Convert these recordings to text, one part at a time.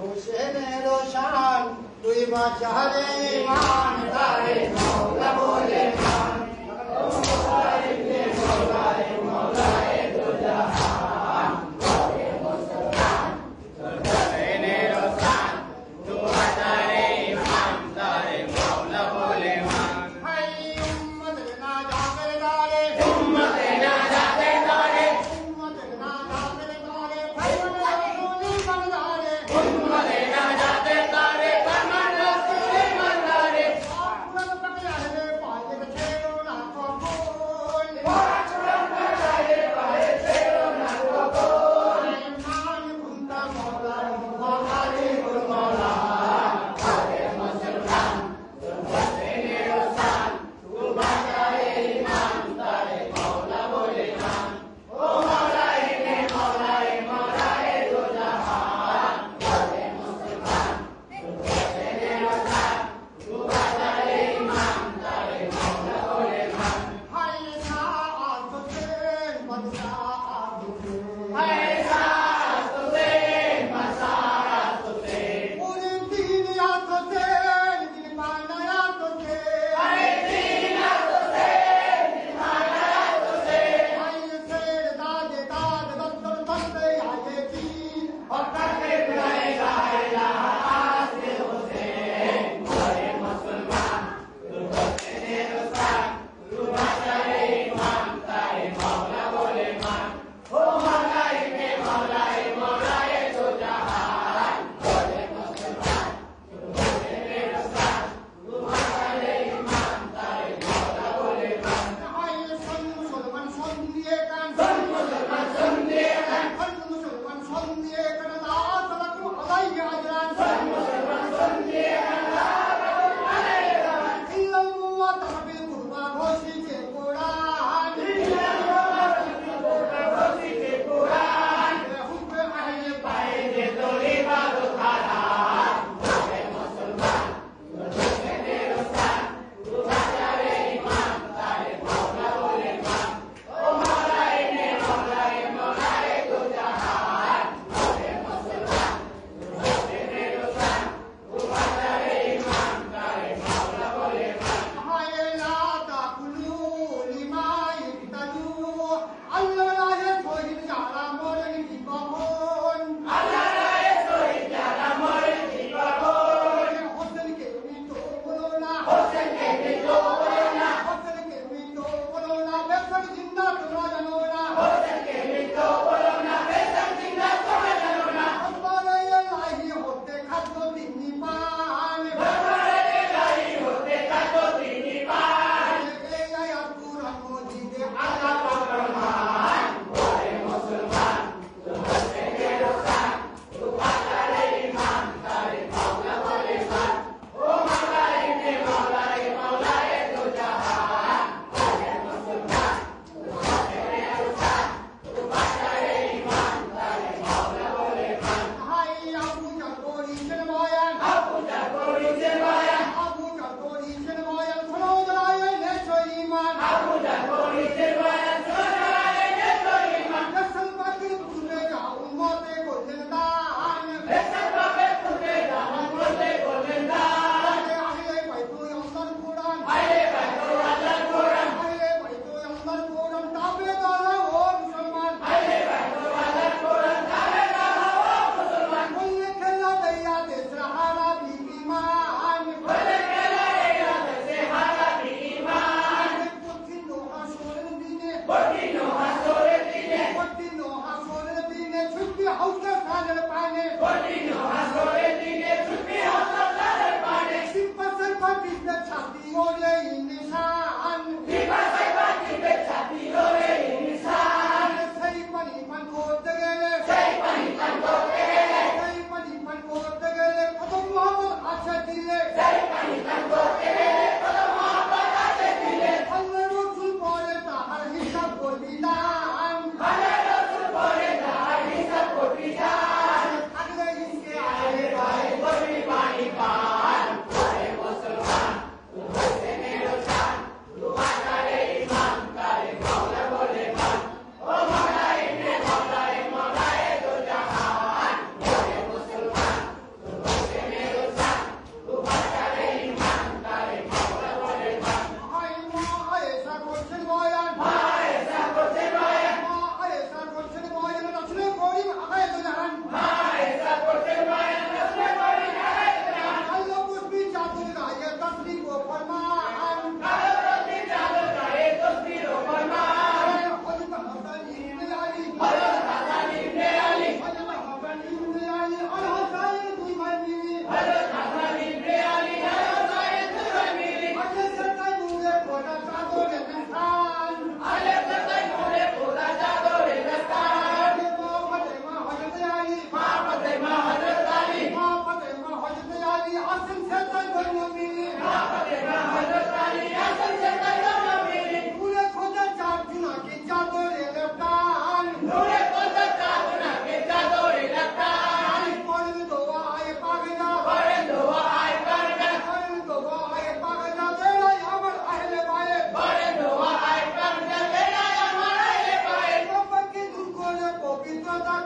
হুসেনের শান তুই বাঁচালে ইমান তারে মাওলা বলে মান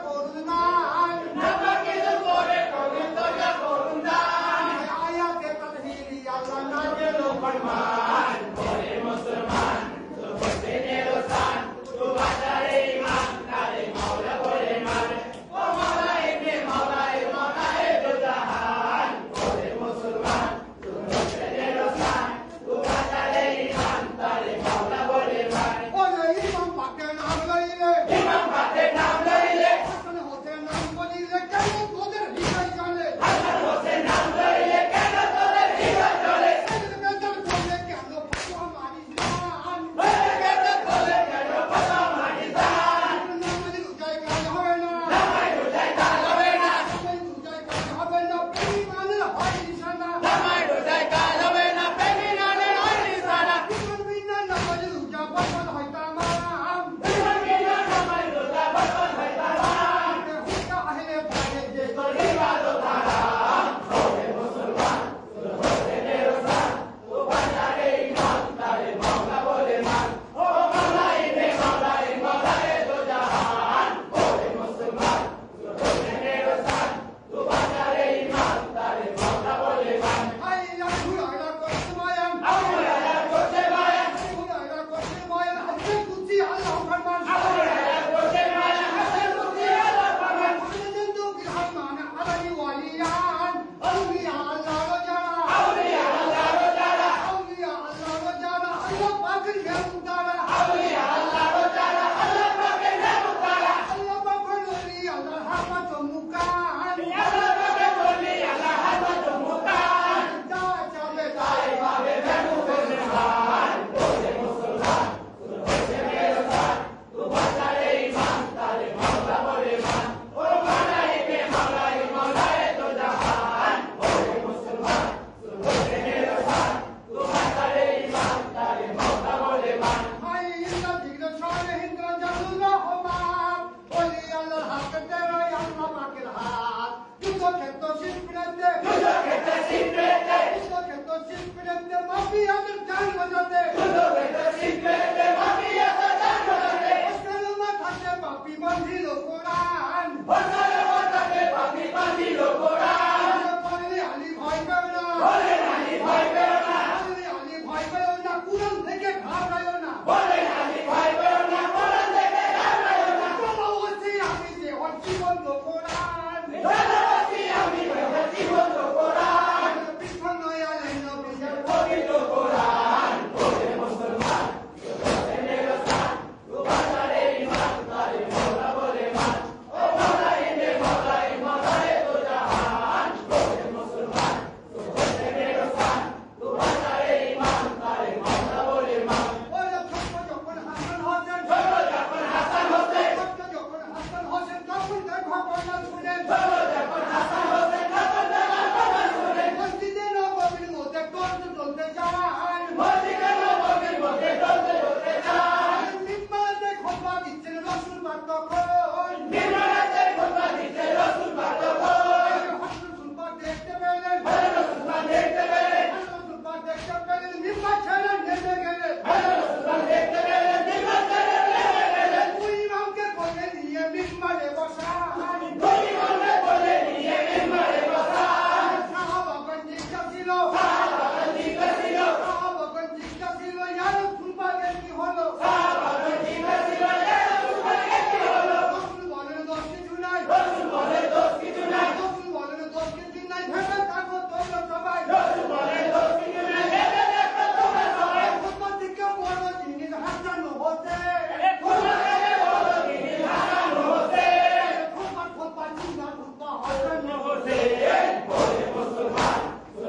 করুন দান নাপা কিছু করে কবি তোজা করুন দান আয়াতে তাদহিরি আল্লাহ নাজিল ফরমান ওরে মুসলমান তো হোসেনের ওসান তো বাজারে ইমান তারে মাওলা বলে মানে ও মাওলা ইবনে মাওলা দো জাহান ওরে মুসলমান তো হোসেনের ওসান তো বাজারে ইমান তারে মাওলা বলে মানে ওরে ইমাম পাকের নাম লইলে ইমাম পাকের নাম লইলে হাসান হোসেন নাম বলিলে কেন তোদের হৃদয় জ্বলে হাসান হোসেন নাম লইলে কেন তোদের হৃদয় জ্বলে বেদন বলে কেন ফতোয়া মারিস দান বলে কেন বলে কেন ফতোয়া মারিস দান নামাজ রোজায় কাজ হবে না নামাজ রোজায় কাজ হবে না নামাজ রোজায় কাজ হবে না বেঈমানের হয় নিশানা নামাজ রোজায় কাজ হবে না বেঈমানের হয় নিশানা জীবন বিনা নামাজ রোজা বরবাদ হয় তামাম জীবন বিনা নামাজ রোজা বরবাদ হয় তামাম হুকা আহলে ভাগে যে তোর ইবাদত হারাম ওরে মুসলমান তোর হোসেনের ওসান ও বাজারে ইমান তারে মাওলা বলে মান ও মাওলা ইবনে মাওলা দো জাহান ওরে মুসলমান তোর হোসেনের ওসান ও বাজারে ইমান তারে মাওলা বলে মান আই লাহুরা করতে মায়ান আউলায়া করতে মায়া লাহুরা করতে মায়ান হাতে কুচি আল্লাহ ফরমান আউলায়া করতে মায়া হাতে কুচি আল্লাহ ফরমান জিন্দগি রহমান আলাই ওয়ালিয়ান আউলিয়া আল্লাহ রজারা আউলিয়া আল্লাহ রোজারা আউলিয়া আল্লাহ রজারা আল্লাহ পাকের নেমতারা আউলিয়া আল্লাহ রোজারা আল্লাহ পাকের নেমতারা আল্লাহ পাকের ওলি আল্লাহ হাফাজ মুকান আল্লাহ পাকের ওলি আল্লাহ হাফাজ মুকান যা যাবে তাই ভাবে ভেনু বেজহান ওরে মুসলমান তোর হোসেনের ওসান তো বাজারে ইমান তারে মাওলা বলে মান ও মাওলা ইবনে মাওলা দো জাহান ওরে মুসলমান তোর হোসেনের ওসান তো বাজারে ইমান তারে মাওলা বলে মান আই ইল্লা দিগ্র শানে হিন্দ্র জানুল্লাহ বাপ ওলি আল্লাহ হাত তেরো আল্লাহ পাকের হাত দুটো ক্ষেত্র শিল্পীরাতে দুটো ক্ষেত্রে শিখবেতে দুটো ক্ষেত্র শিল্পীরাতে মাফিয়াদের জান বাজাতে দুটো ক্ষেত্রে শিখবেতে মাফিয়া সাজান বলাতে কালমা থাকে পাপি বাঁধিল কোরআন বসালে বসালে পাপি বাঁধিল কোরআন বলে আলী ভয় পেও না বলে নাহি ভয় পেও না বলে আলী ভয় পেও না কুরআন থেকে ঘাবড়ায়ও না বলে নাহি ভয় পেও না কোরআন থেকে ঘাবড়ায়ও না বলো ওসি আমি যে ওর জীবন কোরআন ভালোবাসি আমি ভেবে জীবন কোরআন পিছন নয় আলে নবীর পবিত্র কোরআন ওরে মুসলমান হোসেনের ওসান তো বাজারে ইমান তারে মাওলা বলে মান ও মাওলা ইবনে মাওলা দো জাহান ওরে মুসলমান হোসেনের ওসান তো বাজারে ইমান তারে মাওলা বলে মান ওরে ছোট যখন হাসান হোসেন ছোট যখন হাসান হোসেন ছোট যখন হাসান হোসেন তখন দেখো কন্যা শুনেন ছোট যখন হাসান হোসেন তখন দেখা কথা শুনে মসজিদে নববীর মধ্যে গর্ত চলতে যায় মসজিদে নববীর মধ্যে চলতে চলতে যায় নিম্মাতে খোপা দিচ্ছেন রসুল পাক তখন নির্মলাতে খোদা দিতে রসুল পাক তখন রসুল পাক দেখতে পেলেন রসুল পাক দেখতে পেলেন রসুল পাক দেখতে পেলেন নিম্মা ছেড়ে নেমে গেলেন রসুল পাক দেখতে পেলেন নির্মলাতে নেমে গেলেন দুই ইমামকে কোলে নিয়ে নিম্মারে বসান দুই ইমামকে কোলে নিয়ে মিম্বরে বসান সাহাবাগণ জিজ্ঞাসা ছিল সাহাবাগণ জিজ্ঞাসা ছিল সাহাবাগণ জিজ্ঞাসা ছিল ইয়া রাসূল পাকের কি হলো সাহাবাগণ জিজ্ঞাসা ছিল ইয়া রাসূল পাকের কি হলো রসুল বলেন দোষ কিছু নাই রসুল বলে দোষ কিছু নাই রসুল বলেন দোষ কিছু নাই ভেবে থাকো তোমরা সবাই রসুল বলে দোষ কিছু নাই ভেবে দেখো তোমরা সবাই খোপা থেকে বড় জিনিস হাসান হতে খোদা থেকে বড় জিনিস হাসান হোসেন খোপা খোপা চিন্তা খোপা হাসান হোসেন ওরে মুসলমান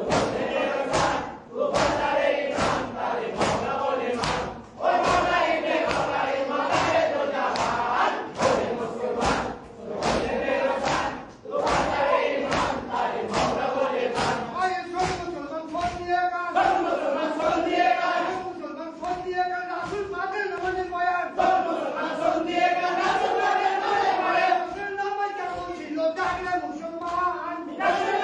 হোসেনের ওসান তো বাজারে ইমান তারে মাওলা বলে মান ও মাওলা ইবনে মাওলা দো জাহান ওরে মুসলমান হোসেনের ওসান তো বাজারে ইমান তারে মাওলা বলে মান আয় সব মুসলমান ফোন দিয়ে গান সব মুসলমান শোন দিয়ে গান সব মুসলমান ফোন দিয়ে গান রাসূল পাকের নামাজের বয়ান সব মুসলমান শোন দিয়ে গান রাসূল পাকের নামে পড়ে রাসূলের নামাজ কেমন ছিল জানলে মুসলমান রাসূল